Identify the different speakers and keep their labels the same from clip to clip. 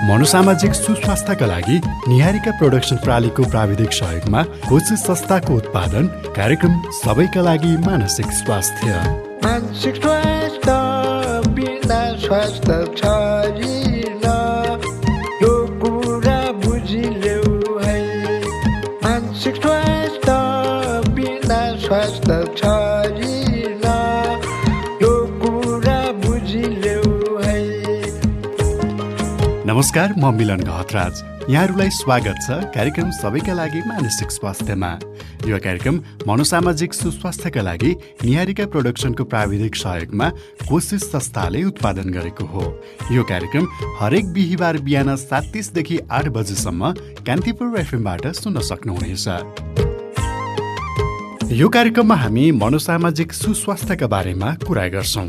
Speaker 1: मनोसामाजिक सुस्वास्थ्यका लागि निहारिका प्रोडक्सन प्रणालीको प्राविधिक सहयोगमा कोसिस संस्थाको उत्पादन कार्यक्रम सबैका लागि मानसिक स्वास्थ्य।
Speaker 2: मानसिक स्वास्थ्य बिना स्वास्थ्य छैन, यो कुरा बुझिलेऊ है। मानसिक स्वास्थ्य बिना स्वास्थ्य छैन, यो कुरा बुझिलेऊ है।
Speaker 1: नमस्कार, म मिलन गहतराज। यहाँहरूलाई स्वागत छ कार्यक्रम सबैका लागि मानसिक स्वास्थ्यमा। यो कार्यक्रम मनोसामाजिक सुस्वास्थ्यका लागि निहारिका प्रोडक्सनको प्राविधिक सहयोगमा कोसिस संस्थाले उत्पादन गरेको हो। यो कार्यक्रम हरेक बिहिबार बिहान 7:30 देखि 8 बजेसम्म कान्तिपुर एफएमबाट सुन्न सक्नुहुनेछ। यो कार्यक्रममा हामी मनोसामाजिक सुस्वास्थ्यका बारेमा कुरा गर्छौं।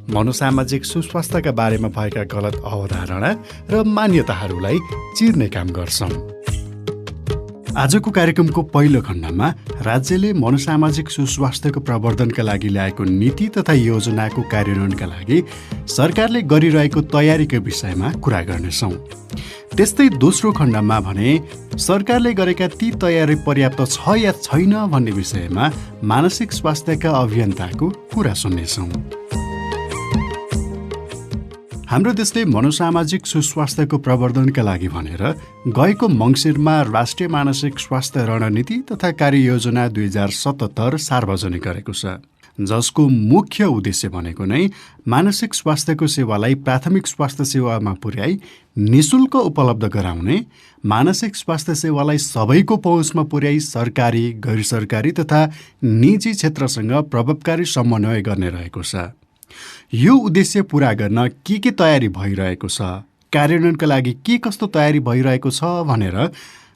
Speaker 1: मनोसामाजिक सुस्वास्थ्यका बारेमा भएका गलत अवधारणा र मान्यताहरूलाई चिर्ने काम गर्छौं। आजको कार्यक्रमको पहिलो खण्डमा राज्यले मनोसामाजिक सुस्वास्थ्यको प्रवर्धनका लागि ल्याएको नीति तथा योजनाको कार्यान्वयनका लागि सरकारले गरिरहेको तयारीको विषयमा कुरा गर्नेछौँ। त्यस्तै दोस्रो खण्डमा भने सरकारले गरेका ती तयारी पर्याप्त छ या छैन भन्ने विषयमा मानसिक स्वास्थ्यका अभियन्ताको कुरा सुन्नेछौँ। हाम्रो देशले मनोसामाजिक सुस्वास्थ्यको प्रवर्धनका लागि भनेर गएको मङ्सिरमा राष्ट्रिय मानसिक स्वास्थ्य रणनीति तथा कार्ययोजना 2077 सार्वजनिक गरेको छ, जसको मुख्य उद्देश्य भनेको नै मानसिक स्वास्थ्यको सेवालाई प्राथमिक स्वास्थ्य सेवामा पुर्याई निशुल्क उपलब्ध गराउने, मानसिक स्वास्थ्य सेवालाई सबैको पहुँचमा पुर्याई सरकारी, गैर सरकारी तथा निजी क्षेत्रसँग प्रभावकारी समन्वय गर्ने रहेको छ। यो उद्देश्य पूरा गर्न के तयारी भइरहेको छ, कार्यान्वयनका लागि के कस्तो तयारी भइरहेको छ भनेर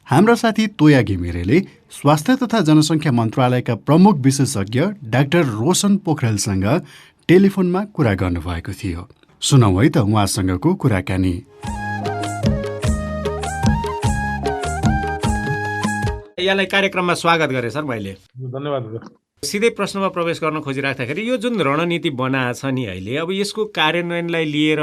Speaker 1: हाम्रा साथी तोया घिमिरेले स्वास्थ्य तथा जनसङ्ख्या मन्त्रालयका प्रमुख विशेषज्ञ डाक्टर रोशन पोखरेलसँग टेलिफोनमा कुरा गर्नुभएको थियो। सुनौँ है त उहाँसँगको कुराकानी।
Speaker 3: यहाँलाई कार्यक्रममा स्वागत गरे सर मैले।
Speaker 4: धन्यवाद।
Speaker 3: सिधै प्रश्नमा प्रवेश गर्न खोजिराख्दाखेरि यो जुन रणनीति बनाएको छ नि अहिले, अब यसको कार्यान्वयनलाई लिएर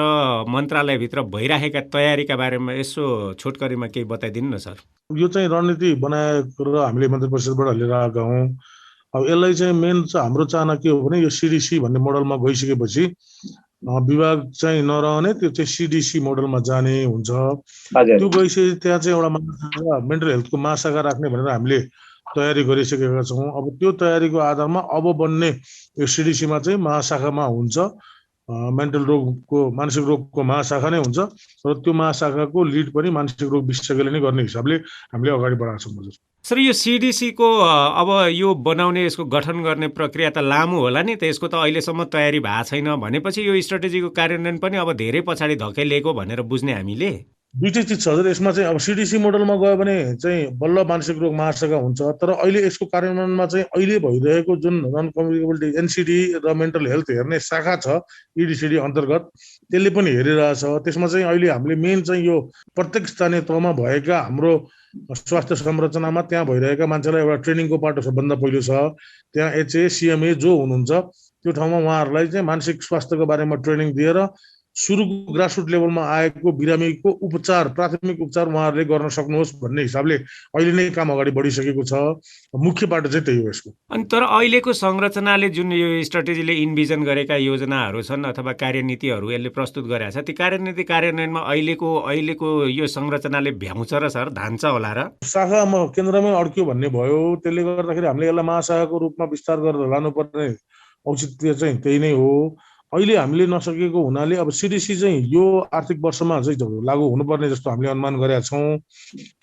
Speaker 3: मन्त्रालयभित्र भइराखेका तयारीका बारेमा यसो छोटकरीमा केही बताइदिनु न सर।
Speaker 4: यो चाहिँ रणनीति बनाएको र हामीले मन्त्री परिषदबाट लिएर आएका हौँ। अब यसलाई चाहिँ मेन चाहिँ हाम्रो चाहना के हो भने यो सिडिसी भन्ने मोडलमा गइसकेपछि विभाग चाहिँ नरहने, त्यो चाहिँ सिडिसी मोडलमा जाने हुन्छ। त्यो गइसकेपछि त्यहाँ चाहिँ एउटा मेन्टल हेल्थको महाशाखा राख्ने भनेर हामीले तयारी गरिसकेका छौँ। अब त्यो तयारीको आधारमा अब बन्ने यो सिडिसीमा चाहिँ महाशाखामा हुन्छ, मेन्टल रोगको मानसिक रोगको महाशाखा नै हुन्छ र त्यो महाशाखाको लिड पनि मानसिक रोग विशेषज्ञले नै गर्ने हिसाबले हामीले अगाडि बढाएको छौँ। हजुर
Speaker 3: सर, यो सिडिसीको अब यो बनाउने, यसको गठन गर्ने प्रक्रिया त लामो होला नि त, यसको त अहिलेसम्म तयारी भएको छैन भनेपछि यो स्ट्राटेजीको कार्यान्वयन पनि अब धेरै पछाडि धकेलिएको भनेर बुझ्ने हामीले।
Speaker 4: दुईटै चिज छ हजुर यसमा चाहिँ। अब सिडिसी मोडलमा गयो भने चाहिँ बल्ल मानसिक रोग महाशाखा हुन्छ, तर अहिले यसको कार्यान्वयनमा चाहिँ अहिले भइरहेको जुन नन कम्युनिकेबल एनसिडी र मेन्टल हेल्थ हेर्ने शाखा छ इडिसिडी अन्तर्गत, त्यसले पनि हेरिरहेछ। त्यसमा चाहिँ अहिले हामीले मेन चाहिँ यो प्रत्येक स्थानीय तहमा भएका हाम्रो स्वास्थ्य संरचनामा त्यहाँ भइरहेका मान्छेलाई एउटा ट्रेनिङको पाटो सबभन्दा पहिलो छ। त्यहाँ एचए सिएमए जो हुनुहुन्छ त्यो ठाउँमा उहाँहरूलाई चाहिँ मानसिक स्वास्थ्यको बारेमा ट्रेनिङ दिएर सुरुको ग्रासरुट लेभलमा आएको बिरामीको उपचार, प्राथमिक उपचार उहाँहरूले गर्न सक्नुहोस् भन्ने हिसाबले अहिले नै काम अगाडि बढिसकेको छ। मुख्य बाटो चाहिँ त्यही हो यसको।
Speaker 3: अनि तर अहिलेको संरचनाले जुन यो स्ट्राटेजीले इन्भिजन गरेका योजनाहरू छन् अथवा कार्यनीतिहरू यसले प्रस्तुत गरेका छ, ती कार्यनीति कार्यान्वयनमा अहिलेको यो संरचनाले भ्याउँछ र सर, धान्छ होला र?
Speaker 4: शाखामा केन्द्रमै अड्क्यो भन्ने भयो, त्यसले गर्दाखेरि हामीले यसलाई महाशाखाको रूपमा विस्तार गरेर लानुपर्ने औचित्य चाहिँ त्यही नै हो। अहिले हामीले नसकेको हुनाले अब सिडिसी चाहिँ यो आर्थिक वर्षमा चाहिँ लागू हुनुपर्ने जस्तो हामीले अनुमान गरेका छौँ।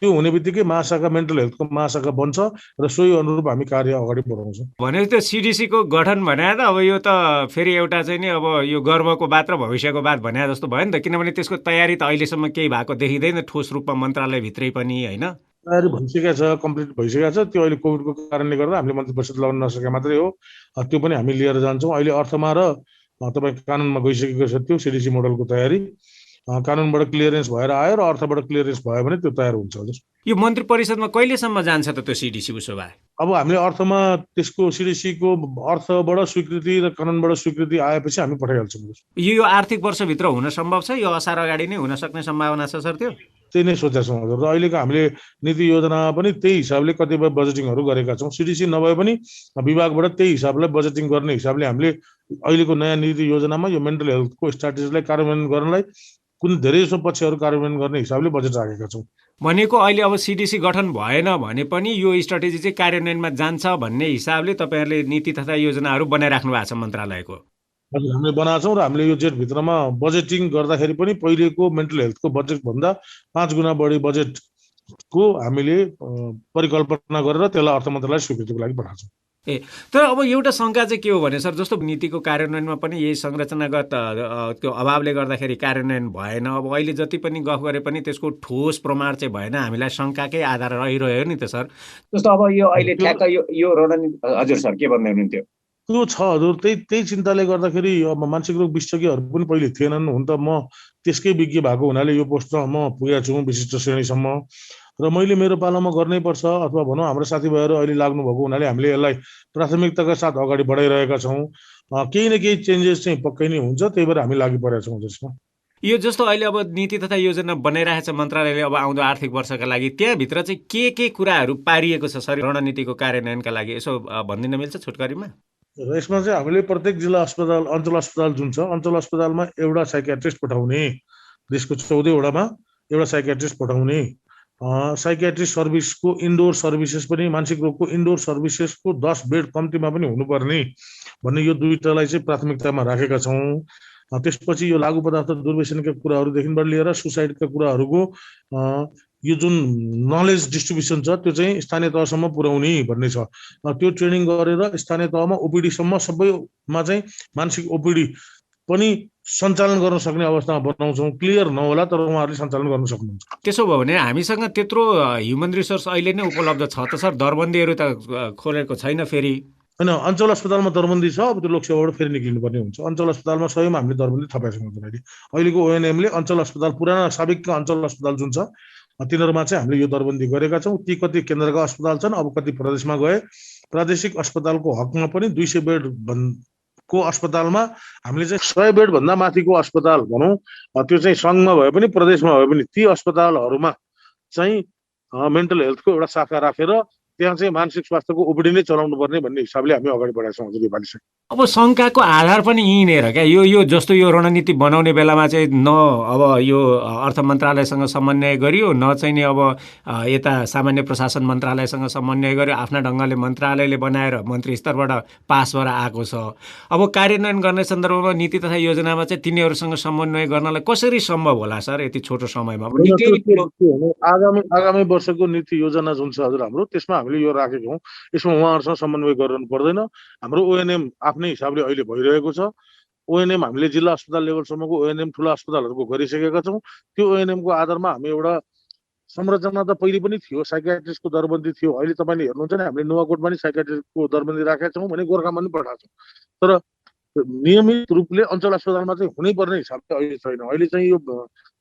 Speaker 4: त्यो हुने बित्तिकै महाशाखा मेन्टल हेल्थको महाशाखा बन्छ र सोही अनुरूप हामी कार्य अगाडि बढाउँछौँ।
Speaker 3: भनेपछि त्यो सिडिसीको गठन भने त अब यो त फेरि एउटा चाहिँ नि अब यो गर्वको बात र भविष्यको बात भने जस्तो भयो नि त, किनभने त्यसको तयारी त अहिलेसम्म केही भएको देखिँदैन ठोस रूपमा मन्त्रालयभित्रै पनि, होइन?
Speaker 4: तयारी भइसकेको छ, कम्प्लिट भइसकेको छ। त्यो अहिले कोभिडको कारणले गर्दा हामीले मन्त्री परिषद लगाउन नसके मात्रै हो। त्यो पनि हामी लिएर जान्छौँ। अहिले अर्थमा र तपाईँ कानुनमा गइसकेको छ त्यो सिडिसी मोडलको तयारी। कानुनबाट क्लियरेन्स भएर आयो र अर्थबाट क्लियरेन्स भयो भने त्यो तयार हुन्छ हजुर।
Speaker 3: यो मन्त्री परिषदमा कहिलेसम्म जान्छ त त्यो सिडिसी उसो भए?
Speaker 4: अब हामीले अर्थमा त्यसको सिडिसीको अर्थबाट स्वीकृति र कानुनबाट स्वीकृति आएपछि हामी पठाइहाल्छौँ।
Speaker 3: यो आर्थिक वर्षभित्र हुन सम्भव छ? यो असार अगाडि नै हुन सक्ने सम्भावना छ सर? त्यो
Speaker 4: त्यही नै सोचेका छौँ हजुर। र अहिलेको हामीले नीति योजनामा पनि त्यही हिसाबले कतिपय बजेटिङहरू गरेका छौँ। सिडिसी नभए पनि विभागबाट त्यही हिसाबले बजेटिङ गर्ने हिसाबले हामीले अहिलेको नयाँ नीति योजनामा यो मेन्टल हेल्थको स्ट्राटेजीलाई कार्यान्वयन गर्नलाई कुन धेरै जसो पक्षहरू कार्यान्वयन गर्ने हिसाबले बजेट राखेका छौँ।
Speaker 3: भनेको अहिले अब सिडिसी गठन भएन भने पनि यो स्ट्राटेजी चाहिँ कार्यान्वयनमा जान्छ भन्ने हिसाबले तपाईँहरूले नीति तथा योजनाहरू बनाइराख्नु भएको छ मन्त्रालयको?
Speaker 4: हजुर, हामीले बनाएको छौँ र हामीले यो जेठभित्रमा बजेटिङ गर्दाखेरि पनि पहिलेको मेन्टल हेल्थको बजेटभन्दा 5 गुणा बढी बजेटको हामीले परिकल्पना गरेर त्यसलाई अर्थ मन्त्रालय स्वीकृतिको लागि पठाएको छौँ।
Speaker 3: तर अब एउटा शङ्का चाहिँ के हो भने सर, जस्तो नीतिको कार्यान्वयनमा पनि यही संरचनागत त्यो अभावले गर्दाखेरि कार्यान्वयन भएन। अब अहिले जति पनि गफ गरे पनि त्यसको ठोस प्रमाण चाहिँ भएन। हामीलाई शङ्काकै आधार रहिरह्यो नि त सर। जस्तो अब यो अहिले ठ्याक्क यो रणनीति हजुर सर के भन्दै हुनुहुन्थ्यो?
Speaker 4: त्यो छ हजुर, त्यही चिन्ताले गर्दाखेरि अब मानसिक रोग विशेषज्ञहरू पनि पहिले थिएनन्। हुन त म त्यसकै विज्ञ भएको हुनाले यो पोस्टमा म पुगेको छु विशिष्ट श्रेणीसम्म, र मैले मेरो पालामा गर्नै पर्छ अथवा भनौँ हाम्रो साथीभाइहरू अहिले लाग्नु भएको हुनाले हामीले यसलाई प्राथमिकताका साथ अगाडि बढाइरहेका छौँ। केही न केही चेन्जेस चाहिँ पक्कै नै हुन्छ, त्यही भएर हामी लागि परेका छौँ त्यसमा।
Speaker 3: यो जस्तो अहिले अब नीति तथा योजना बनाइरहेको छ मन्त्रालयले अब आउँदो आर्थिक वर्षका लागि, त्यहाँभित्र चाहिँ के कुराहरू पारिएको छ सर रणनीतिको कार्यान्वयनका लागि? यसो भनिदिन मिल्छ छोटकरीमा?
Speaker 4: र यसमा चाहिँ हामीले प्रत्येक जिल्ला अस्पताल, अञ्चल अस्पताल जुन छ, अञ्चल अस्पतालमा एउटा साइकियाट्रिस्ट पठाउने, देशको 14 वडामा एउटा साइकियाट्रिस्ट पठाउने, साइकियाट्रिस्ट सर्भिसको इन्डोर सर्भिसेस पनि मानसिक रोगको इन्डोर सर्भिसेसको 10 बेड कम्तीमा पनि हुनुपर्ने भन्ने यो दुईटालाई चाहिँ प्राथमिकतामा राखेका छौँ। त्यसपछि यो लागु पदार्थ दुर्व्यसनका कुराहरूदेखिबाट लिएर सुसाइडका कुराहरूको यो जुन नलेज डिस्ट्रिब्युसन छ त्यो चाहिँ स्थानीय तहसम्म पुर्याउने भन्ने छ। त्यो ट्रेनिङ गरेर स्थानीय तहमा ओपिडीसम्म सबैमा चाहिँ मानसिक ओपिडी पनि सञ्चालन गर्न सक्ने अवस्थामा बनाउँछौँ। क्लियर नहोला तर उहाँहरूले सञ्चालन गर्न सक्नुहुन्छ।
Speaker 3: त्यसो भयो भने हामीसँग त्यत्रो ह्युमन रिसोर्स अहिले नै उपलब्ध छ त सर? दरबन्दीहरू त खोलेको छैन फेरि?
Speaker 4: होइन, अञ्चल अस्पतालमा दरबन्दी छ, अब त्यो लोकसेवाबाट फेरि निक्लिनुपर्ने हुन्छ। अञ्चल अस्पतालमा स्वयंमा हामीले दरबन्दी थपेका छौँ अहिले। अहिलेको ओएनएमले अञ्चल अस्पताल, पुराना साबिकका अञ्चल अस्पताल जुन छ तिनीहरूमा चाहिँ हामीले यो दरबन्दी गरेका छौँ। ती कति केन्द्रका अस्पताल छन्, अब कति प्रदेशमा गए। प्रादेशिक अस्पतालको हकमा पनि 200 बेड को अस्पतालमा हामीले चाहिँ 100 बेडभन्दा माथिको अस्पताल भनौँ, त्यो चाहिँ सङ्घमा भए पनि प्रदेशमा भए पनि ती अस्पतालहरूमा चाहिँ मेन्टल हेल्थको एउटा शाखा राखेर त्यहाँ चाहिँ मानसिक स्वास्थ्यको ओपिडी नै चलाउनु पर्ने भन्ने हिसाबले हामी अगाडि बढाएका छौँ हजुर योपालि चाहिँ।
Speaker 3: अब शङ्काको आधार पनि यहीँनिर क्या, यो जस्तो यो रणनीति बनाउने बेलामा चाहिँ न अब यो अर्थ मन्त्रालयसँग समन्वय गरियो, न चाहिँ नि अब यता सामान्य प्रशासन मन्त्रालयसँग समन्वय गर्यो। आफ्ना ढङ्गले मन्त्रालयले बनाएर मन्त्री स्तरबाट पास भएर आएको छ। अब कार्यान्वयन गर्ने सन्दर्भमा नीति तथा योजनामा चाहिँ तिनीहरूसँग समन्वय गर्नलाई कसरी सम्भव होला सर यति छोटो समयमा?
Speaker 4: आगामी वर्षको नीति योजना जुन छ हजुर हाम्रो, त्यसमा हामीले यो राखेको हौँ। यसमा उहाँहरूसँग समन्वय गर्नु पर्दैन। हाम्रो ओएनएम आफ्नै हिसाबले अहिले भइरहेको छ। ओएनएम हामीले जिल्ला अस्पताल लेभलसम्मको ओएनएम ठुला अस्पतालहरूको गरिसकेका छौँ। त्यो ओएनएमको आधारमा हामी एउटा संरचना त पहिले पनि थियो, साइकियाट्रिस्टको दरबन्दी थियो। अहिले तपाईँले हेर्नुहुन्छ नि हामीले नुवाकोटमा नि साइकियाट्रिस्टको दरबन्दी राखेका छौँ भने गोर्खामा पनि पठाएको छौँ। तर नियमित रूपले अञ्चल अस्पतालमा चाहिँ हुनैपर्ने हिसाबले अहिले छैन। अहिले चाहिँ यो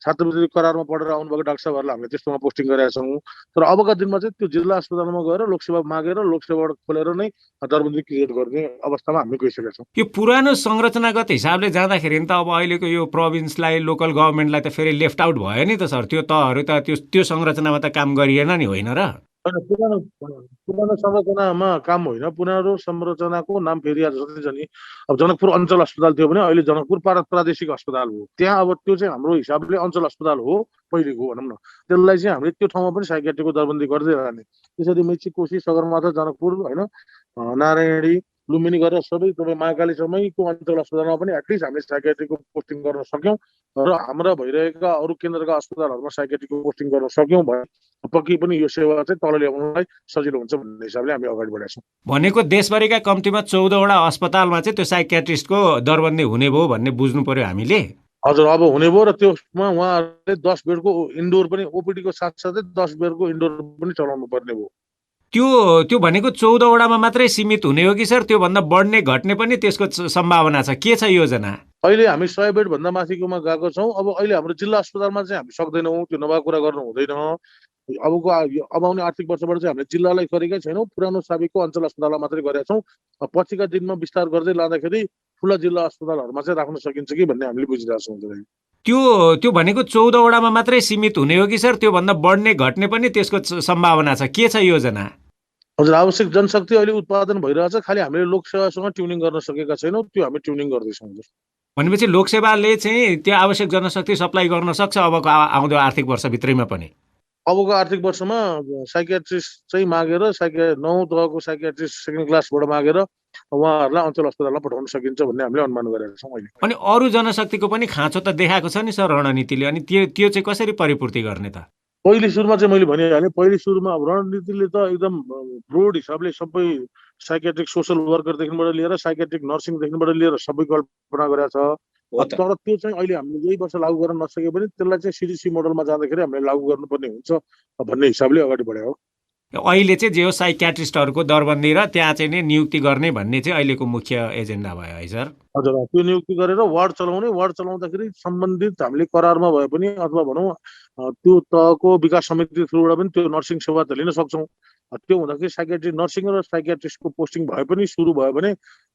Speaker 4: छात्रवृत्ति करारमा पढेर आउनुभएको डाक्टर साहबहरूलाई हामीले त्यस्तोमा पोस्टिङ गरेका छौँ। तर अबका दिनमा चाहिँ त्यो जिल्ला अस्पतालमा गएर लोकसेवा मागेर लोकसेवाबाट खोलेर नै दरबन्दी क्रिएट गर्ने अवस्थामा हामी गइसकेका छौँ।
Speaker 3: यो पुरानो संरचनागत हिसाबले जाँदाखेरि त अब अहिलेको यो प्रोभिन्सलाई, लोकल गभर्मेन्टलाई त फेरि लेफ्ट आउट भयो नि त सर। त्यो तहहरू त त्यो संरचनामा त काम गरिएन नि, होइन र?
Speaker 4: पुरानो संरचनामा काम होइन, पुरानो संरचनाको नाम फेरि आज सधैँ नि। अब जनकपुर अञ्चल अस्पताल थियो भने अहिले जनकपुर प्रादेशिक अस्पताल हो। त्यहाँ अब त्यो चाहिँ हाम्रो हिसाबले अञ्चल अस्पताल हो पहिलेको भनौँ न। त्यसलाई चाहिँ हामीले त्यो ठाउँमा पनि साइकियाट्रीको दरबन्दी गर्दै रहने। त्यसरी मेची, कोशी, सगरमाथा, जनकपुर होइन, नारायणी, लुम्बिनी गरेर सबै तपाईँ महाकालीसम्मैको अञ्चल अस्पतालमा पनि एटलिस्ट हामीले साइकियाट्रीको पोस्टिङ गर्न सक्यौँ र हाम्रा भइरहेका अरू केन्द्रका अस्पतालहरूमा साइकियाट्रीको पोस्टिङ गर्न सक्यौँ भने पक्कै पनि यो सेवा चाहिँ तल ल्याउनलाई सजिलो हुन्छ भन्ने हिसाबले हामी अगाडि बढेका छौँ।
Speaker 3: भनेको देशभरिका कम्तीमा 14वटा अस्पतालमा चाहिँ त्यो साइकियाट्रिस्टको दरबन्दी हुने भयो भन्ने बुझ्नु पर्यो हामीले।
Speaker 4: हजुर, अब हुने भयो र त्यसमा उहाँहरूले 10 बेडको इन्डोर पनि ओपिडीको साथसाथै 10 बेडको इन्डोर पनि चलाउनु पर्ने भयो।
Speaker 3: त्यो भनेको 14वटामा मात्रै सीमित हुने हो कि सर? त्योभन्दा बढ्ने घट्ने पनि त्यसको सम्भावना छ? के छ योजना?
Speaker 4: अहिले हामी 100 बेडभन्दा माथिकोमा गएको छौँ। अब अहिले हाम्रो जिल्ला अस्पतालमा चाहिँ हामी सक्दैनौँ, त्यो नभएको कुरा गर्नु हुँदैन। अब आउने आर्थिक वर्षबाट चाहिँ हामीले जिल्लालाई गरेकै छैनौँ, पुरानो साबिकको अञ्चल अस्पतालमा मात्रै गरेका छौँ। पछिका दिनमा विस्तार गर्दै लाँदाखेरि ठुला जिल्ला अस्पतालहरूमा चाहिँ राख्न सकिन्छ कि भन्ने हामीले बुझिरहेको छौँ।
Speaker 3: त्यो त्यो भनेको 14 वडामा मात्रै सीमित हुने हो कि सर, त्योभन्दा बढ्ने घट्ने पनि त्यसको सम्भावना छ? के छ योजना?
Speaker 4: हजुर, आवश्यक जनशक्ति अहिले उत्पादन भइरहेछ, खालि हामीले लोकसेवासँग ट्युनिङ गर्न सकेका छैनौँ, त्यो हामी ट्युनिङ गर्दैछौँ।
Speaker 3: भनेपछि लोकसेवाले चाहिँ त्यो आवश्यक जनशक्ति सप्लाई गर्न सक्छ अबको आउँदो आर्थिक वर्षभित्रैमा पनि?
Speaker 4: अबको आर्थिक वर्षमा साइकियाट्रिस्ट चाहिँ मागेर 9 तहको साइकियाट्रिस्ट सेकेन्ड क्लासबाट मागेर उहाँहरूलाई अञ्चल अस्पतालमा पठाउन सकिन्छ भन्ने हामीले अनुमान गरेका छौँ अहिले।
Speaker 3: अनि अरू जनशक्तिको पनि खाँचो त देखाएको छ नि सर रणनीतिले, अनि त्यो चाहिँ कसरी परिपूर्ति गर्ने त?
Speaker 4: पहिलो सुरुमा चाहिँ मैले भनिहालेँ, पहिलो सुरुमा अब रणनीतिले त एकदम ब्रोड हिसाबले सबै साइकेट्रिक सोसल वर्करदेखिबाट लिएर साइकेट्रिक नर्सिङदेखिबाट लिएर सबै कल्पना गरेका छ। तर त्यो चाहिँ अहिले हामीले यही वर्ष लागू गर्न नसके पनि त्यसलाई चाहिँ सिडिसी मोडलमा जाँदाखेरि हामीले लागू गर्नुपर्ने हुन्छ भन्ने हिसाबले अगाडि बढ्यो।
Speaker 3: अहिले चाहिँ जे हो साइकियाट्रिस्टहरूको दरबन्दी र त्यहाँ चाहिँ नि नियुक्ति गर्ने भन्ने चाहिँ अहिलेको मुख्य एजेन्डा भयो है सर?
Speaker 4: हजुर, त्यो नियुक्ति गरेर वार्ड चलाउँदाखेरि सम्बन्धित हामीले करारमा भए पनि अथवा भनौँ त्यो तहको विकास समिति थ्रुबाट पनि त्यो नर्सिङ सेवा त लिन सक्छौँ। त्यो हुँदाखेरि साइकियाट्री नर्सिङ र साइकियाट्रिस्टको पोस्टिङ भए पनि सुरु भयो भने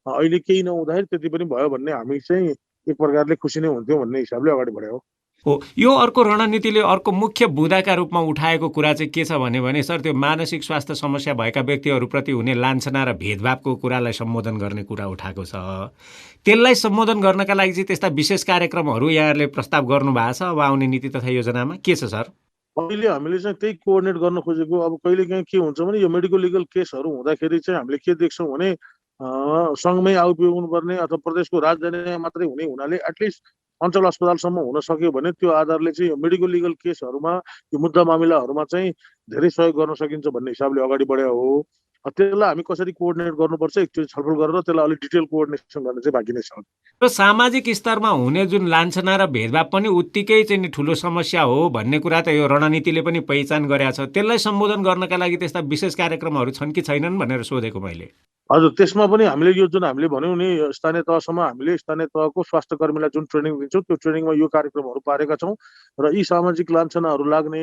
Speaker 4: अहिले केही नहुँदाखेरि त्यति पनि भयो भन्ने हामी चाहिँ एक प्रकारले खुसी नै हुन्थ्यौँ भन्ने हिसाबले अगाडि बढ्यो
Speaker 3: हो। यो अर्को रणनीतिले अर्को मुख्य बुँदाका रूपमा उठाएको कुरा चाहिँ के छ भने सर, त्यो मानसिक स्वास्थ्य समस्या भएका व्यक्तिहरूप्रति हुने लान्छना र भेदभावको कुरालाई सम्बोधन गर्ने कुरा उठाएको छ। त्यसलाई सम्बोधन गर्नका लागि चाहिँ त्यस्ता विशेष कार्यक्रमहरू यहाँहरूले प्रस्ताव गर्नु भएको छ अब आउने नीति तथा योजनामा? के छ सर?
Speaker 4: अहिले हामीले चाहिँ त्यही कोअर्डिनेट गर्न खोजेको। अब कहिलेकाहीँ के हुन्छ भने यो मेडिकल लिगल केसहरू हुँदाखेरि चाहिँ हामीले के देख्छौँ भने सङ्घमै आइपुग्नुपर्ने अथवा प्रदेशको राजधानीमा मात्रै हुने हुनाले एटलिस्ट अञ्चल अस्पतालसम्म हुन सक्यो भने त्यो आधारले चाहिँ मेडिकल लिगल केसहरूमा यो मुद्दा मामिलाहरूमा चाहिँ धेरै सहयोग गर्न सकिन्छ भन्ने हिसाबले अगाडि बढ्यो हो। त्यसलाई हामी कसरी कोअर्डिनेट गर्नुपर्छ एकचोटि छलफल गरेर त्यसलाई अलिक डिटेल कोअर्डिनेसन गर्न चाहिँ बाँकी नै छ।
Speaker 3: र सामाजिक स्तरमा हुने जुन लान्छना र भेदभाव पनि उत्तिकै चाहिँ ठुलो समस्या हो भन्ने कुरा त यो रणनीतिले पनि पहिचान गरेको छ। त्यसलाई सम्बोधन गर्नका लागि त्यस्ता विशेष कार्यक्रमहरू छन् कि छैनन् भनेर सोधेको मैले।
Speaker 4: हजुर, त्यसमा पनि हामीले यो जुन हामीले भन्यौँ नि स्थानीय तहसम्म हामीले स्थानीय तहको स्वास्थ्य कर्मीलाई जुन ट्रेनिङ दिन्छौँ त्यो ट्रेनिङमा यो कार्यक्रमहरू पारेका छौँ र यी सामाजिक लान्छनाहरू लाग्ने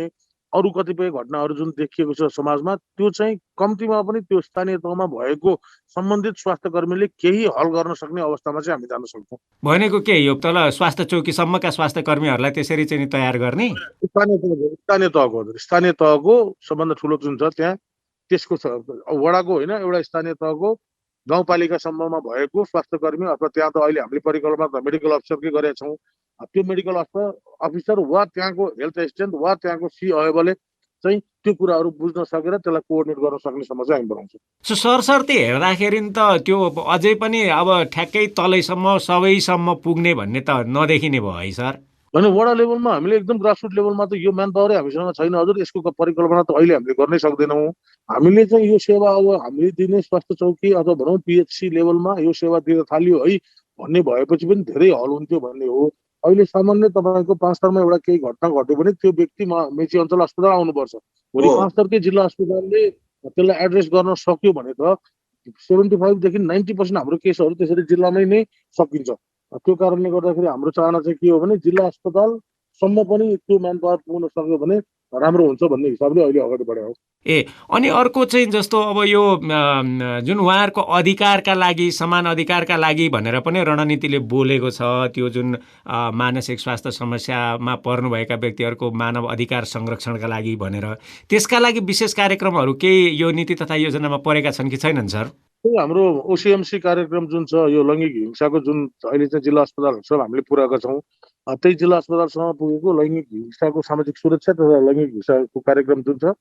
Speaker 4: अरू कतिपय घटनाहरू जुन देखिएको छ समाजमा त्यो चाहिँ कम्तीमा पनि त्यो स्थानीय तहमा भएको सम्बन्धित स्वास्थ्य कर्मीले केही हल गर्न सक्ने अवस्थामा चाहिँ हामी जान सक्छौँ।
Speaker 3: भनेको के यो तल स्वास्थ्य चौकीसम्मका स्वास्थ्य कर्मीहरूलाई त्यसरी चाहिँ तयार गर्ने?
Speaker 4: स्थानीय तहको सबभन्दा ठुलो जुन छ त्यहाँ त्यसको वडाको होइन एउटा स्थानीय तहको गाउँपालिकासम्ममा भएको स्वास्थ्य कर्मी अथवा त्यहाँ त अहिले हामीले परिकल्पना त मेडिकल अफिसरकै गरेका छौँ। त्यो मेडिकल अफिसर वा त्यहाँको हेल्थ एसिस्टेन्ट वा त्यहाँको COले चाहिँ त्यो कुराहरू बुझ्न सकेर त्यसलाई कोअर्डिनेट गर्न सक्ने समस्या हामी बनाउँछौँ।
Speaker 3: सरसर्ती हेर्दाखेरि त त्यो अझै पनि अब ठ्याक्कै तलैसम्म सबैसम्म पुग्ने भन्ने त नदेखिने भयो है सर?
Speaker 4: होइन, वडा लेभलमा हामीले एकदम ग्रासरुट लेभलमा त यो म्यान पावरै हामीसँग छैन हजुर। यसको परिकल्पना त अहिले हामीले गर्नै सक्दैनौँ। हामीले चाहिँ यो सेवा अब हामीले दिने स्वास्थ्य चौकी अथवा भनौँ PHC लेभलमा यो सेवा दिन थाल्यो है भन्ने भएपछि पनि धेरै हल हुन्थ्यो भन्ने हो। अहिले सामान्य तपाईँको 5 स्तरमा एउटा केही घटना घट्यो भने त्यो व्यक्ति मेची अञ्चल अस्पताल आउनुपर्छ। भोलि 5 स्तरकै जिल्ला अस्पतालले त्यसलाई एड्रेस गर्न सक्यो भने त 75 देखि 90% हाम्रो केसहरू त्यसरी जिल्लामै नै सकिन्छ। त्यो कारणले गर्दाखेरि हाम्रो चाहना चाहिँ के हो भने जिल्ला अस्पतालसम्म पनि त्यो म्यान पावर पुग्न सक्यो भने राम्रो हुन्छ भन्ने हिसाबले अहिले अगाडि बढ्यो।
Speaker 3: अनि अर्को चाहिँ जस्तो अब यो जुन उहाँहरूको अधिकारका लागि समान अधिकारका लागि भनेर पनि रणनीतिले बोलेको छ, त्यो जुन मानसिक स्वास्थ्य समस्यामा पर्नुभएका व्यक्तिहरूको मानव अधिकार संरक्षणका लागि भनेर त्यसका लागि विशेष कार्यक्रमहरू केही यो नीति तथा योजनामा परेका छन् कि छैनन् सर?
Speaker 4: हाम्रो OCMC कार्यक्रम जुन छ यो लैङ्गिक हिंसाको जुन अहिले चाहिँ जिल्ला अस्पतालहरू सब हामीले पुऱ्याएका छौँ। त्यही जिल्ला अस्पतालसम्म पुगेको लैङ्गिक हिंसाको सामाजिक सुरक्षा तथा लैङ्गिक हिंसाको कार्यक्रम जुन छ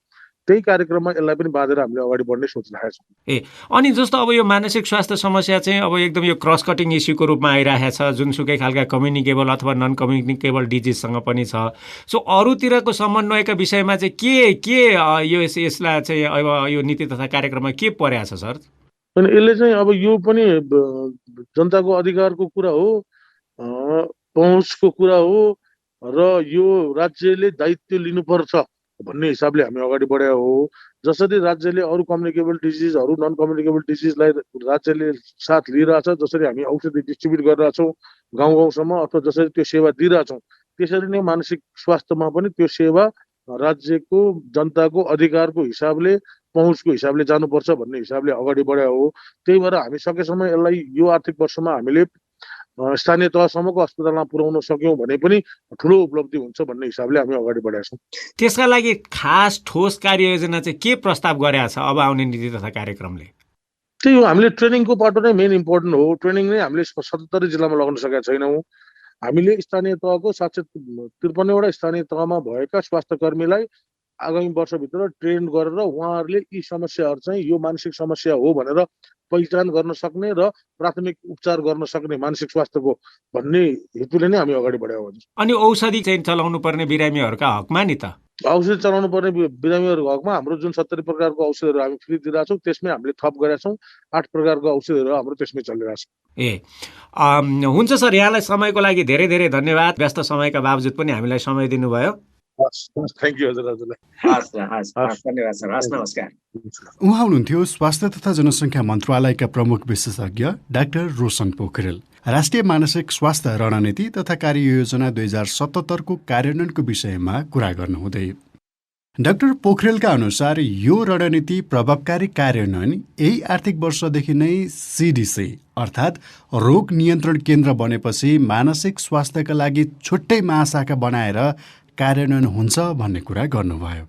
Speaker 4: त्यही कार्यक्रममा यसलाई पनि बाँधेर हामीले अगाडि बढ्ने सोचिरहेका छौँ।
Speaker 3: अनि जस्तो अब यो मानसिक स्वास्थ्य समस्या चाहिँ अब एकदम यो क्रस कटिङ इस्युको रूपमा आइरहेको छ, जुनसुकै खालका कम्युनिकेबल अथवा नन कम्युनिकेबल डिजिजसँग पनि छ। सो अरूतिरको समन्वयका विषयमा चाहिँ के यसलाई चाहिँ अब यो नीति तथा कार्यक्रममा के परेको छ सर?
Speaker 4: अनि यसले चाहिँ अब यो पनि जनताको अधिकारको कुरा हो, पहुँचको कुरा हो र यो राज्यले दायित्व लिनुपर्छ भन्ने हिसाबले हामी अगाडि बढेका हो। जसरी राज्यले अरू कम्युनिकेबल डिजिजहरू नन कम्युनिकेबल डिजिजलाई राज्यले साथ लिइरहेछ, जसरी हामी औषधि डिस्ट्रिब्युट गरिरहेछौँ गाउँ गाउँसम्म अथवा जसरी त्यो सेवा दिइरहेछौँ, त्यसरी नै मानसिक स्वास्थ्यमा पनि त्यो सेवा राज्यको जनताको अधिकारको हिसाबले पहुँचको हिसाबले जानुपर्छ भन्ने हिसाबले अगाडि बढाएको हो। त्यही भएर हामी सकेसम्म यसलाई यो आर्थिक वर्षमा हामीले स्थानीय तहसम्मको अस्पतालमा पुर्याउन सक्यौँ भने पनि ठुलो उपलब्धि हुन्छ भन्ने हिसाबले हामी अगाडि बढाएका छौँ।
Speaker 3: त्यसका लागि खास ठोस कार्ययोजना चाहिँ के प्रस्ताव गरेको छ अब आउने नीति तथा कार्यक्रमले?
Speaker 4: त्यही हो, हामीले ट्रेनिङको पाटो नै मेन इम्पोर्टेन्ट हो। ट्रेनिङ नै हामीले 77 जिल्लामा लगाउन सकेका छैनौँ। हामीले स्थानीय तहको 753वटा स्थानीय तहमा भएका स्वास्थ्य कर्मीलाई आगामी वर्षभित्र ट्रेन गरेर उहाँहरूले यी समस्याहरू चाहिँ यो मानसिक समस्या हो भनेर पहिचान गर्न सक्ने र प्राथमिक उपचार गर्न सक्ने मानसिक स्वास्थ्यको भन्ने हेतुले नै हामी अगाडि बढाएको हुन्छ।
Speaker 3: अनि औषधि चाहिँ चलाउनु पर्ने बिरामीहरूका हकमा नि त
Speaker 4: औषधि चलाउनु पर्ने बिरामीहरूको हकमा हाम्रो जुन 70 प्रकारको औषधिहरू हामी फ्री दिइरहेको छौँ त्यसमै हामीले थप गरेका छौँ। 8 प्रकारको औषधिहरू हाम्रो त्यसमै चलिरहेको छ।
Speaker 3: हुन्छ सर, यहाँलाई समयको लागि धेरै धेरै धन्यवाद। व्यस्त समयका बावजुद पनि हामीलाई समय दिनुभयो।
Speaker 4: थ्याङ्क यू हजुरलाई।
Speaker 3: धन्यवाद सर। हस्, नमस्कार।
Speaker 1: उहाँ हुनुहुन्थ्यो स्वास्थ्य तथा जनसङ्ख्या मन्त्रालयका प्रमुख विशेषज्ञ डाक्टर रोशन पोखरेल। राष्ट्रिय मानसिक स्वास्थ्य रणनीति तथा कार्ययोजना 2077 को कार्यान्वयनको विषयमा कुरा गर्नुहुँदै डाक्टर पोखरेलका अनुसार यो रणनीति प्रभावकारी कार्यान्वयन यही आर्थिक वर्षदेखि नै CDC अर्थात् रोग नियन्त्रण केन्द्र बनेपछि मानसिक स्वास्थ्यका लागि छुट्टै महाशाखा बनाएर कार्यान्वयन हुन्छ भन्ने कुरा गर्नुभयो।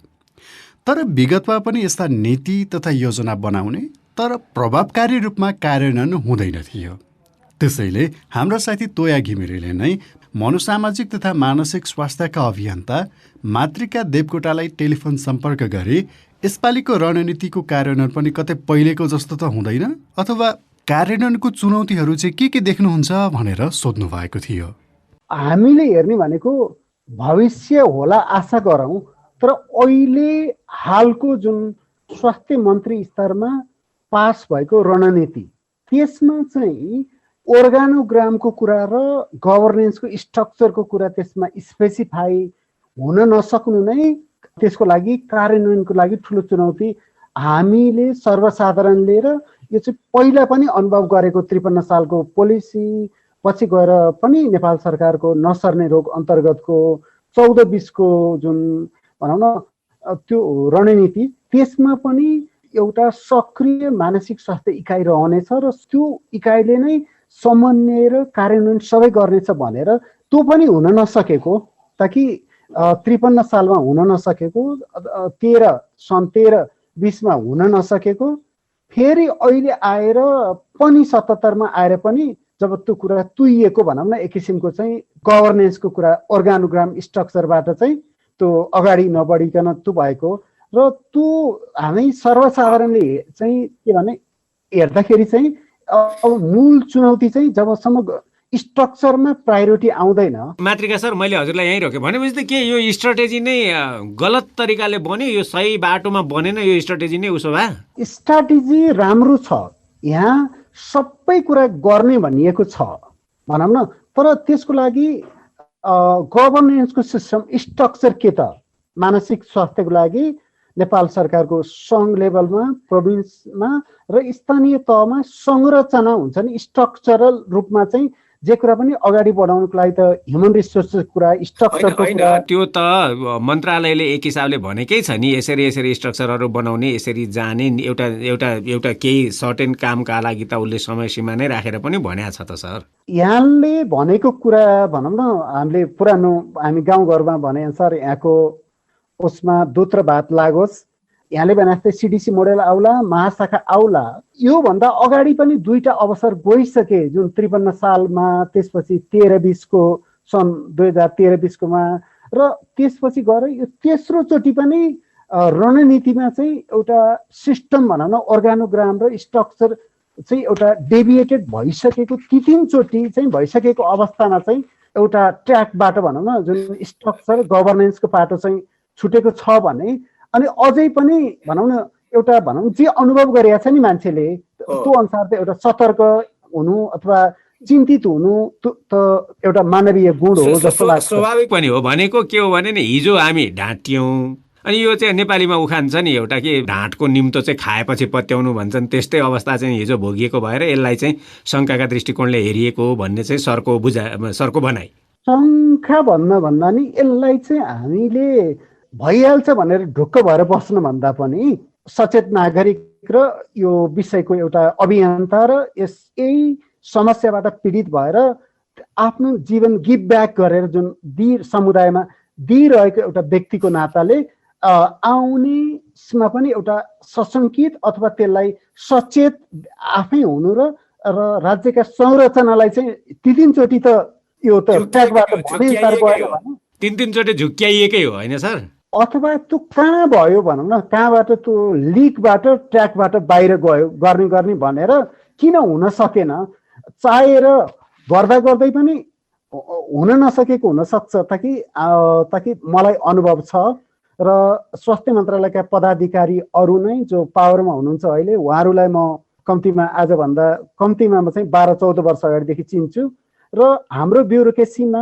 Speaker 1: तर विगतमा पनि यस्ता नीति तथा योजना बनाउने तर प्रभावकारी रूपमा कार्यान्वयन हुँदैन थियो। त्यसैले हाम्रा साथी तोया घिमिरेले नै मनोसामाजिक तथा मानसिक स्वास्थ्यका अभियन्ता मातृका देवकोटालाई टेलिफोन सम्पर्क गरी यसपालिको रणनीतिको कार्यान्वयन पनि कतै पहिलेको जस्तो त हुँदैन अथवा कार्यान्वयनको चुनौतीहरू चाहिँ के देख्नुहुन्छ भनेर सोध्नु भएको थियो।
Speaker 5: हामीले हेर्ने भनेको भविष्य होला आशा गरौँ, तर अहिले हालको जुन स्वास्थ्य मन्त्री स्तरमा पास भएको रणनीति त्यसमा चाहिँ अर्गानोग्रामको कुरा र गभर्नेन्सको स्ट्रक्चरको कुरा त्यसमा स्पेसिफाई हुन नसक्नु नै त्यसको लागि कार्यान्वयनको लागि ठुलो चुनौती हामीले सर्वसाधारणले र यो चाहिँ पहिला पनि अनुभव गरेको 53 सालको पोलिसी पछि गएर पनि नेपाल सरकारको नसर्ने रोग अन्तर्गतको 14-20 को जुन भनौँ न त्यो रणनीति त्यसमा पनि एउटा सक्रिय मानसिक स्वास्थ्य इकाइ रहनेछ र त्यो इकाइले नै समन्वय र कार्यान्वयन सबै गर्नेछ भनेर त्यो पनि हुन नसकेको, ताकि 53 सालमा हुन नसकेको, सन् 13-20 हुन नसकेको, फेरि अहिले आएर पनि 77 आएर पनि जब त्यो कुरा तुइएको भनौँ न एक किसिमको चाहिँ गभर्नेन्सको कुरा अर्गानोग्राम स्ट्रक्चरबाट चाहिँ त्यो अगाडि नबढिकन त्यो भएको र त्यो हामी सर्वसाधारणले चाहिँ के भने हेर्दाखेरि चाहिँ अब मूल चुनौती चाहिँ जबसम्म स्ट्रक्चरमा प्रायोरिटी आउँदैन।
Speaker 3: मातृका सर, मैले हजुरलाई यहीँ रोकेँ भनेपछि त के यो स्ट्राटेजी नै गलत तरिकाले बन्यो, यो सही बाटोमा बनेन यो स्ट्राटेजी नै? उसो भए
Speaker 5: स्ट्राटेजी राम्रो छ, यहाँ सबै कुरा गर्ने भनिएको छ भनौँ न, तर त्यसको लागि गभर्नेन्सको सिस्टम स्ट्रक्चर के त मानसिक स्वास्थ्यको लागि नेपाल सरकारको सङ्घ लेभलमा, प्रोभिन्समा र स्थानीय तहमा संरचना हुन्छ नि स्ट्रक्चरल रूपमा चाहिँ जे कुरा पनि अगाडि बढाउनको लागि त ह्युमन रिसोर्सको कुरा स्ट्रक्चरको कुरा
Speaker 3: त्यो त मन्त्रालयले एक हिसाबले भनेकै छ नि, यसरी स्ट्रक्चरहरू बनाउने, यसरी जाने, एउटा केही सर्टेन कामका लागि त उसले समय सीमा नै राखेर पनि भनेको छ त सर।
Speaker 5: यहाँले भनेको कुरा भनौँ न हामीले पुरानो हामी गाउँघरमा भने अनुसार यहाँको उसमा दुध र भात लागोस्, यहाँले भने जस्तै CDC मोडेल आउला, महाशाखा आउला, योभन्दा अगाडि पनि दुईटा अवसर गइसके जुन 53 सालमा, त्यसपछि 13-20 को सन् 2013-20 कोमा र त्यसपछि गएर यो तेस्रो चोटि पनि रणनीतिमा चाहिँ एउटा सिस्टम भनौँ न अर्गानोग्राम र स्ट्रक्चर चाहिँ एउटा डेभिएटेड भइसकेको 3 चोटि चाहिँ भइसकेको अवस्थामा चाहिँ एउटा ट्र्याकबाट भनौँ न जुन स्ट्रक्चर गभर्नेन्सको पाटो चाहिँ छुटेको छ भने अनि अझै पनि भनौँ न एउटा भनौँ जे अनुभव गरेका छ नि मान्छेले त्यो अनुसार चाहिँ एउटा सतर्क हुनु अथवा चिन्तित हुनु त एउटा मानवीय गुण हो जस्तो लाग्छ।
Speaker 3: स्वाभाविक पनि हो। भनेको के हो भने नि हिजो हामी ढाँट्यौँ अनि यो चाहिँ नेपालीमा उखान छ नि एउटा कि ढाँटको निम्तो चाहिँ खाएपछि पत्याउनु भन्छन्, त्यस्तै अवस्था चाहिँ हिजो भोगिएको भएर यसलाई चाहिँ शङ्काका दृष्टिकोणले हेरिएको हो भन्ने चाहिँ सरको भनाइ।
Speaker 5: शङ्का भन्दा नि यसलाई चाहिँ हामीले भइहाल्छ भनेर ढुक्क भएर बस्नुभन्दा पनि सचेत नागरिक र यो विषयको एउटा अभियन्ता र यही समस्याबाट पीडित भएर आफ्नो जीवन गिभ ब्याक गरेर जुन समुदायमा दिइरहेको एउटा व्यक्तिको नाताले आउनेमा पनि एउटा सशङ्कित अथवा त्यसलाई सचेत आफै हुनु र राज्यका संरचनालाई चाहिँ तीनचोटि त यो त ट्र्याकबाट
Speaker 3: तीनचोटि झुक्क्याइएकै हो होइन सर?
Speaker 5: अथवा त्यो कहाँ भयो भनौँ न, कहाँबाट त्यो लिकबाट ट्र्याकबाट बाहिर गयो गर्ने भनेर किन हुन सकेन, चाहेर गर्दा गर्दै पनि हुन नसकेको हुनसक्छ। ताकि मलाई अनुभव छ र स्वास्थ्य मन्त्रालयका पदाधिकारी अरू नै जो पावरमा हुनुहुन्छ अहिले, उहाँहरूलाई म कम्तीमा आजभन्दा कम्तीमा म चाहिँ 12-14 वर्ष अगाडिदेखि चिन्छु र हाम्रो ब्युरोक्रेसीमा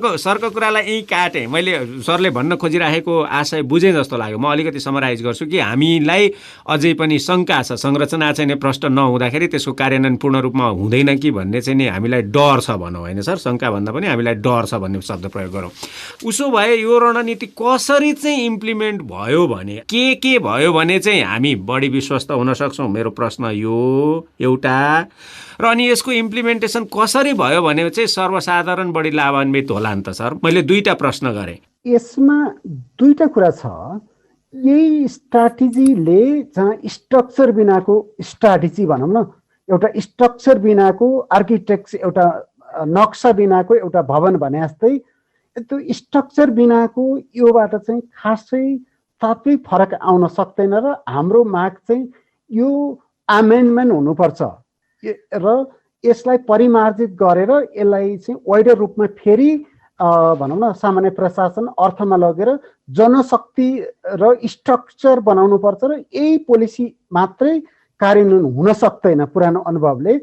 Speaker 3: सरको कुरालाई यहीँ काटेँ। मैले सरले भन्न खोजिराखेको आशय बुझेँ जस्तो लाग्यो। म अलिकति समराइज गर्छु कि हामीलाई अझै पनि शङ्का छ, संरचना चाहिँ नि प्रष्ट नहुँदाखेरि त्यसको कार्यान्वयन पूर्ण रूपमा हुँदैन कि भन्ने चाहिँ नि हामीलाई डर छ भनौँ होइन सर? शङ्का भन्दा पनि हामीलाई डर छ भन्ने शब्द प्रयोग गरौँ। उसो भए यो रणनीति कसरी चाहिँ इम्प्लिमेन्ट भयो भने के भयो भने चाहिँ हामी बढी विश्वस्त हुन सक्छौँ? मेरो प्रश्न यो एउटा। र अनि यसको इम्प्लिमेन्टेसन कसरी भयो भने चाहिँ सर्वसाधारण बढी लाभान्वित होला नि त सर? मैले दुईटा प्रश्न गरेँ।
Speaker 5: यसमा दुईटा कुरा छ। यही स्ट्राटेजीले जहाँ स्ट्रक्चर बिनाको स्ट्राटेजी भनौँ न, एउटा स्ट्रक्चर बिनाको आर्किटेक्ट, एउटा नक्सा बिनाको एउटा भवन भने जस्तै त्यो स्ट्रक्चर बिनाको योबाट चाहिँ खासै तात्विक फरक आउन सक्दैन र हाम्रो माग चाहिँ यो अमेन्डमेन्ट हुनुपर्छ र यसलाई परिमार्जित गरेर यसलाई चाहिँ वाइडर रूपमा फेरि भनौँ न सामान्य प्रशासन अर्थमा लगेर जनशक्ति र स्ट्रक्चर बनाउनु पर्छ र यही पोलिसी मात्रै कार्यान्वयन हुन सक्दैन पुरानो अनुभवले।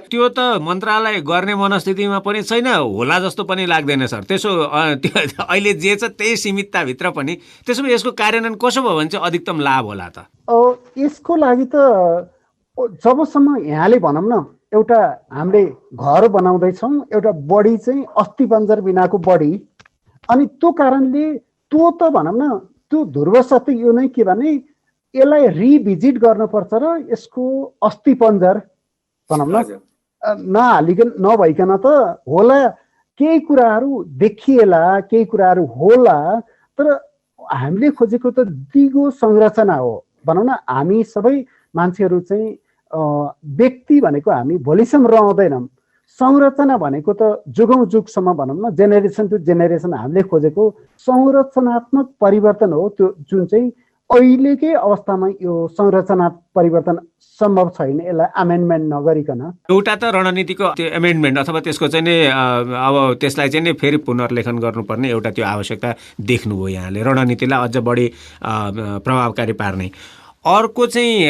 Speaker 3: त्यो त मन्त्रालय गर्ने मनस्थितिमा पनि छैन होला जस्तो पनि लाग्दैन सर। त्यसो अहिले जे छ त्यही सीमितताभित्र पनि त्यसो भए यसको कार्यान्वयन कसो भयो भने चाहिँ अधिकतम लाभ होला त?
Speaker 5: यसको लागि त जबसम्म यहाँले भनौँ न एउटा हामीले घर बनाउँदैछौँ, एउटा बडी चाहिँ अस्थिपञ्जर बिनाको बडी, अनि त्यो कारणले त्यो त भनौँ न त्यो ध्रुव सत्य यो नै के भने यसलाई रिभिजिट गर्नुपर्छ र यसको अस्थिपञ्जर भनौँ न नभइकन त होला केही कुराहरू देखिएला, केही कुराहरू होला, तर हामीले खोजेको त दिगो संरचना हो भनौँ न। हामी सबै मान्छेहरू चाहिँ व्यक्ति भनेको हामी भोलिसम्म रहँदैनौँ, संरचना भनेको त जुगौँ जुगसम्म भनौँ न, जेनेरेसन टु जेनेरेसन हामीले खोजेको संरचनात्मक परिवर्तन हो त्यो, जुन चाहिँ अहिलेकै अवस्थामा यो संरचना परिवर्तन सम्भव छैन यसलाई अमेन्डमेन्ट नगरिकन।
Speaker 3: एउटा त रणनीतिको त्यो एमेन्डमेन्ट अथवा त्यसको चाहिँ नि अब त्यसलाई चाहिँ नि फेरि पुनर्लेखन गर्नुपर्ने एउटा त्यो आवश्यकता देख्नुभयो यहाँले, रणनीतिलाई अझ बढी प्रभावकारी पार्ने। अर्को चाहिँ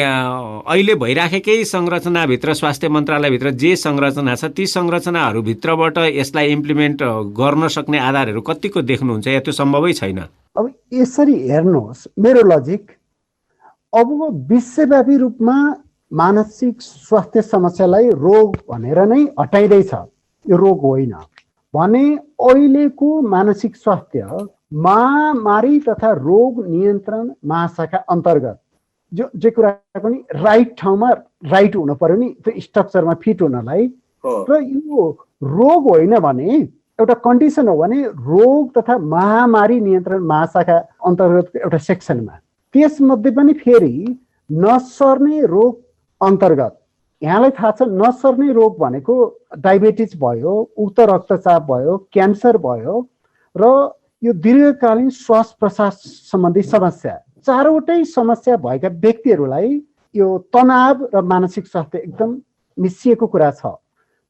Speaker 3: अहिले भइराखेकै संरचनाभित्र स्वास्थ्य मन्त्रालयभित्र जे संरचना छ ती संरचनाहरूभित्रबाट यसलाई इम्प्लिमेन्ट गर्न सक्ने आधारहरू कतिको देख्नुहुन्छ या त्यो सम्भवै छैन?
Speaker 5: अब यसरी हेर्नुहोस्, मेरो लजिक अब विश्वव्यापी रूपमा मानसिक स्वास्थ्य समस्यालाई रोग भनेर नै हटाइँदैछ, यो रोग होइन भने अहिलेको मानसिक स्वास्थ्य महामारी तथा रोग नियन्त्रण महाशाखा अन्तर्गत जो कुरा पनि राइट ठाउँमा राइट हुनु पर्यो नि त्यो स्ट्रक्चरमा फिट हुनलाई, र यो रोग होइन भने एउटा कन्डिसन हो भने रोग तथा महामारी नियन्त्रण महाशाखा अन्तर्गतको एउटा सेक्सनमा त्यसमध्ये पनि फेरि नसर्ने रोग अन्तर्गत यहाँलाई थाहा छ नसर्ने रोग भनेको डायबिटिज भयो, उच्च रक्तचाप भयो, क्यान्सर भयो र यो दीर्घकालीन श्वास प्रश्वास सम्बन्धी समस्या, चारवटै समस्या भएका व्यक्तिहरूलाई यो तनाव र मानसिक स्वास्थ्य एकदम मिसिएको कुरा छ।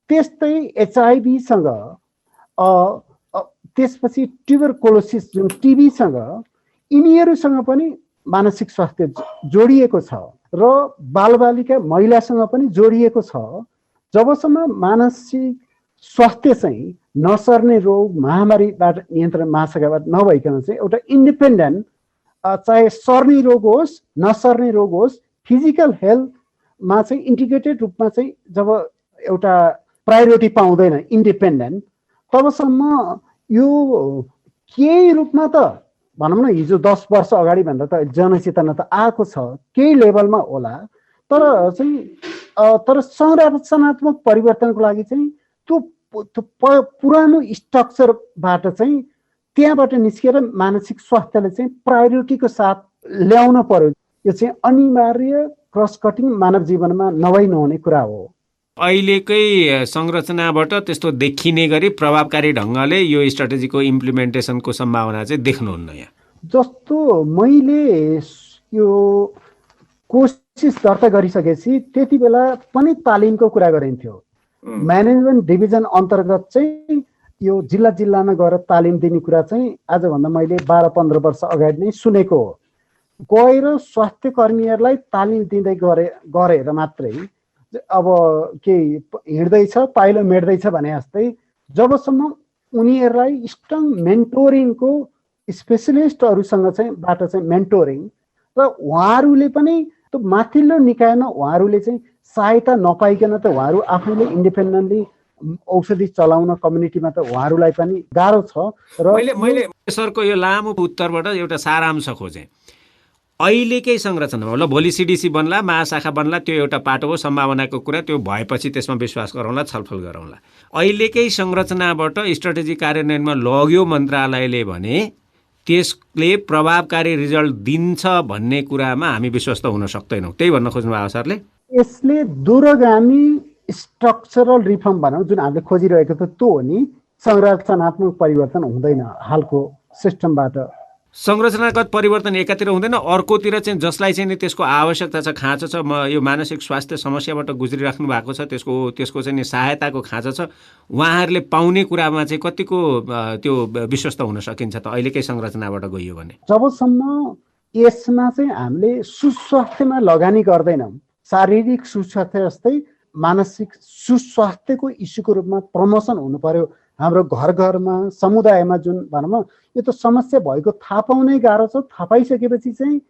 Speaker 5: त्यस्तै एचआइभीसँग त्यसपछि ट्युबरकुलोसिस जुन टिबीसँग यिनीहरूसँग पनि मानसिक स्वास्थ्य जोडिएको छ र बालबालिका महिलासँग पनि जोडिएको छ। जबसम्म मानसिक स्वास्थ्य चाहिँ नसर्ने रोग महामारीबाट नियन्त्रण महाशाखाबाट नभइकन चाहिँ एउटा इन्डिपेन्डेन्ट चाहे सर्ने रोग होस् नसर्ने रोग होस्, फिजिकल हेल्थमा चाहिँ इन्टिग्रेटेड रूपमा चाहिँ जब एउटा प्रायोरिटी पाउँदैन इन्डिपेन्डेन्ट, तबसम्म यो केही रूपमा त भनौँ न हिजो 10 वर्ष अगाडि भन्दा त जनचेतना त आएको छ, केही लेभलमा होला, तर संरचनात्मक परिवर्तनको लागि चाहिँ त्यो पुरानो स्ट्रक्चरबाट चाहिँ त्यहाँबाट निस्केर मानसिक स्वास्थ्यले चाहिँ प्रायोरिटीको साथ ल्याउन पर्यो। यो चाहिँ अनिवार्य क्रस कटिङ मानव जीवनमा नभई नहुने कुरा हो।
Speaker 3: अहिलेकै संरचनाबाट त्यस्तो देखिने गरी प्रभावकारी ढङ्गले यो स्ट्राटेजीको इम्प्लिमेन्टेसनको सम्भावना चाहिँ देख्नुहुन्न यहाँ?
Speaker 5: जस्तो मैले यो कोसिस दर्ता गरिसकेपछि त्यति बेला पनि तालिमको कुरा गरिन्थ्यो। म्यानेजमेन्ट डिभिजन अन्तर्गत चाहिँ यो जिल्ला जिल्लामा गएर तालिम दिने कुरा चाहिँ आजभन्दा मैले 12-15 वर्ष अगाडि नै सुनेको हो। गएर स्वास्थ्य कर्मीहरूलाई तालिम दिँदै गरेर मात्रै अब के हिँड्दैछ पाइलो मेट्दैछ भने जस्तै जबसम्म उनीहरूलाई स्ट्रङ मेन्टोरिङको स्पेसलिस्टहरूसँग चाहिँ बाट चाहिँ मेन्टोरिङ र उहाँहरूले पनि त्यो माथिल्लो निकायमा उहाँहरूले चाहिँ सहायता नपाइकन त उहाँहरू आफैले इन्डिपेन्डेन्टली औषधि चलाउन कम्युनिटीमा त उहाँहरूलाई पनि गाह्रो छ। र
Speaker 3: मैले सरको यो लामो उत्तरबाट एउटा सारांश खोजेँ। अहिलेकै संरचनामा ल भोलि सिडिसी बन्ला, महाशाखा बन्ला, त्यो एउटा पाटो हो, सम्भावनाको कुरा, त्यो भएपछि त्यसमा विश्वास गरौँला, छलफल गरौँला। अहिलेकै संरचनाबाट स्ट्राटेजी कार्यान्वयनमा लग्यो मन्त्रालयले भने त्यसले प्रभावकारी रिजल्ट दिन्छ भन्ने कुरामा हामी विश्वस्त हुन सक्दैनौँ, त्यही भन्न खोज्नु भएको सरले?
Speaker 5: यसले दूरगामी स्ट्रक्चरल रिफर्म भनौँ जुन हामीले खोजिरहेको त त्यो हो नि, संरचनात्मक परिवर्तन हुँदैन हालको सिस्टमबाट।
Speaker 3: संरचनागत परिवर्तन एकातिर हुँदैन, अर्कोतिर चाहिँ जसलाई चाहिँ नि त्यसको आवश्यकता छ, खाँचो छ, म यो मानसिक स्वास्थ्य समस्याबाट गुज्रिराख्नु भएको छ, त्यसको चाहिँ नि सहायताको खाँचो छ, उहाँहरूले पाउने कुरामा चाहिँ कतिको त्यो विश्वस्त हुन सकिन्छ त अहिलेकै संरचनाबाट गइयो भने?
Speaker 5: जबसम्म यसमा चाहिँ हामीले सुस्वास्थ्यमा लगानी गर्दैनौँ, शारीरिक सुस्वास्थ्य जस्तै मानसिक सुस्वास्थ्यको इस्युको रूपमा प्रमोसन हुनु पर्यो हाम्रो घर घरमा समुदायमा। जुन भनौँ यो त समस्या भएको थाहा पाउनै गाह्रो छ, थाहा पाइसकेपछि चाहिँ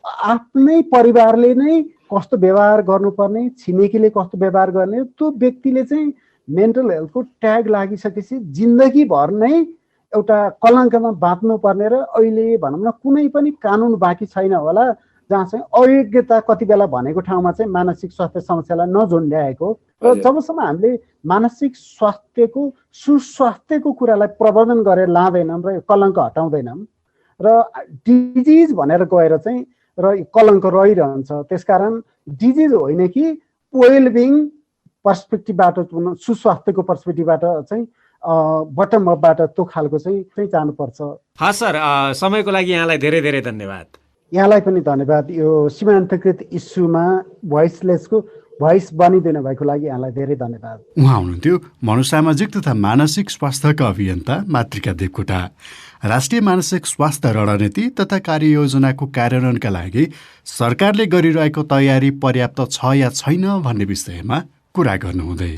Speaker 5: आफ्नै परिवारले नै कस्तो व्यवहार गर्नुपर्ने, छिमेकीले कस्तो व्यवहार गर्ने, त्यो व्यक्तिले चाहिँ मेन्टल हेल्थको ट्याग लागिसकेपछि जिन्दगीभर नै एउटा कलङ्कमा बाँच्नुपर्ने र अहिले भनौँ न कुनै पनि कानुन बाँकी छैन होला जहाँ चाहिँ अयोग्यता कति बेला भनेको ठाउँमा चाहिँ मानसिक स्वास्थ्य समस्यालाई नझुन्ड्याएको। र जबसम्म हामीले मानसिक स्वास्थ्यको सुस्वास्थ्यको कुरालाई प्रवर्धन गरेर लाँदैनौँ र यो कलङ्क हटाउँदैनौँ र डिजिज भनेर गएर चाहिँ र कलङ्क रहिरहन्छ। त्यसकारण डिजिज होइन कि वेलबिङ पर्सपेक्टिभबाट, सुस्वास्थ्यको पर्सपेक्टिभबाट चाहिँ बटम अपबाट त्यो खालको चाहिँ जानुपर्छ।
Speaker 3: हस् सर, समयको लागि यहाँलाई धेरै धेरै धन्यवाद।
Speaker 5: यहाँलाई पनि धन्यवाद। यो सीमान्तकृत इस्युमा भोइस बनिदिनु भएको लागि यहाँलाई धेरै धन्यवाद।
Speaker 1: उहाँ हुनुहुन्थ्यो मनोसामाजिक तथा मानसिक स्वास्थ्यका अभियन्ता मातृका देवकोटा। राष्ट्रिय मानसिक स्वास्थ्य रणनीति तथा कार्ययोजनाको कार्यान्वयनका लागि सरकारले गरिरहेको तयारी पर्याप्त छ या छैन भन्ने विषयमा कुरा गर्नुहुँदै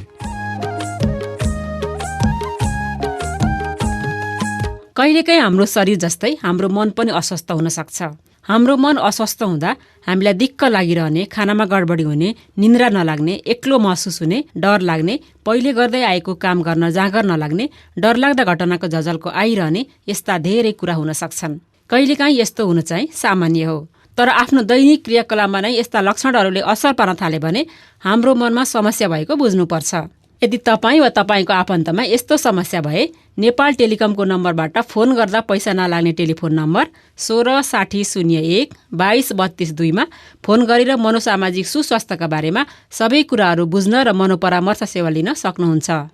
Speaker 6: कहिलेकाहीँ हाम्रो शरीर जस्तै हाम्रो मन पनि अस्वस्थ हुन सक्छ। हाम्रो मन अस्वस्थ हुँदा हामीलाई दिक्क लागिरहने, खानामा गडबडी हुने, निन्द्रा नलाग्ने, एक्लो महसुस हुने, डर लाग्ने, पहिले गर्दै आएको काम गर्न जाँगर नलाग्ने, डरलाग्दा घटनाको झझल्को आइरहने, यस्ता धेरै कुरा हुन सक्छन्। कहिलेकाहीँ यस्तो हुनु चाहिँ सामान्य हो, तर आफ्नो दैनिक क्रियाकलापमा नै यस्ता लक्षणहरूले असर पार्न थाले भने हाम्रो मनमा समस्या भएको बुझ्नुपर्छ। यदि तपाईँ वा तपाईँको आफन्तमा यस्तो समस्या भए नेपाल टेलिकमको नम्बरबाट फोन गर्दा पैसा नलाग्ने टेलिफोन नम्बर 166001 2232 मा फोन गरेर मनोसामाजिक सुस्वास्थ्यका बारेमा सबै कुराहरू बुझ्न र मनोपरामर्श सेवा लिन सक्नुहुन्छ।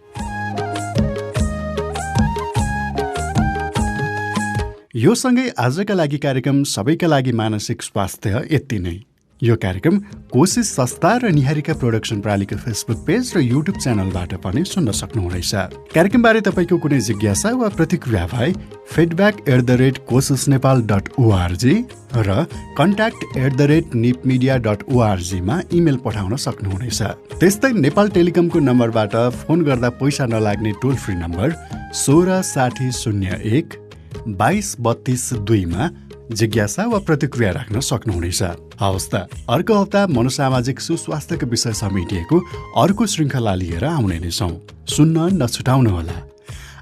Speaker 1: यो सँगै आजका लागि कार्यक्रम सबैका लागि मानसिक स्वास्थ्य यति नै। यो कार्यक्रम कोसिस संस्था र निहारिका प्रोडक्सन प्रणालीको फेसबुक पेज र युट्युब च्यानलबाट पनि सुन्न सक्नुहुनेछ। कार्यक्रमबारे तपाईँको कुनै जिज्ञासा वा प्रतिक्रिया भए feedback@kosisnepal.org र contact@nipmedia.org मा इमेल पठाउन सक्नुहुनेछ। त्यस्तै नेपाल टेलिकमको नम्बरबाट फोन गर्दा पैसा नलाग्ने टोल फ्री नम्बर 166001 2232 मा जिज्ञासा वा प्रतिक्रिया राख्न सक्नुहुनेछ। हवस् त, अर्को हप्ता मनोसामाजिक सुस्वास्थ्यको विषय समेटिएको अर्को श्रृङ्खला लिएर आउने नै छौँ। सुन्न नछुटाउनुहोला।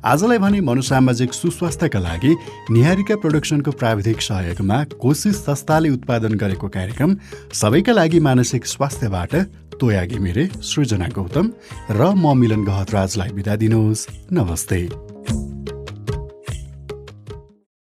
Speaker 1: आजलाई भने मनोसामाजिक सुस्वास्थ्यका लागि निहारिका प्रोडक्सनको प्राविधिक सहयोगमा कोशिश संस्थाले उत्पादन गरेको कार्यक्रम सबैका लागि मानसिक स्वास्थ्यबाट तोया घिमिरे, सृजना गौतम र म मिलन गहतराजलाई बिदा दिनुहोस्। नमस्ते।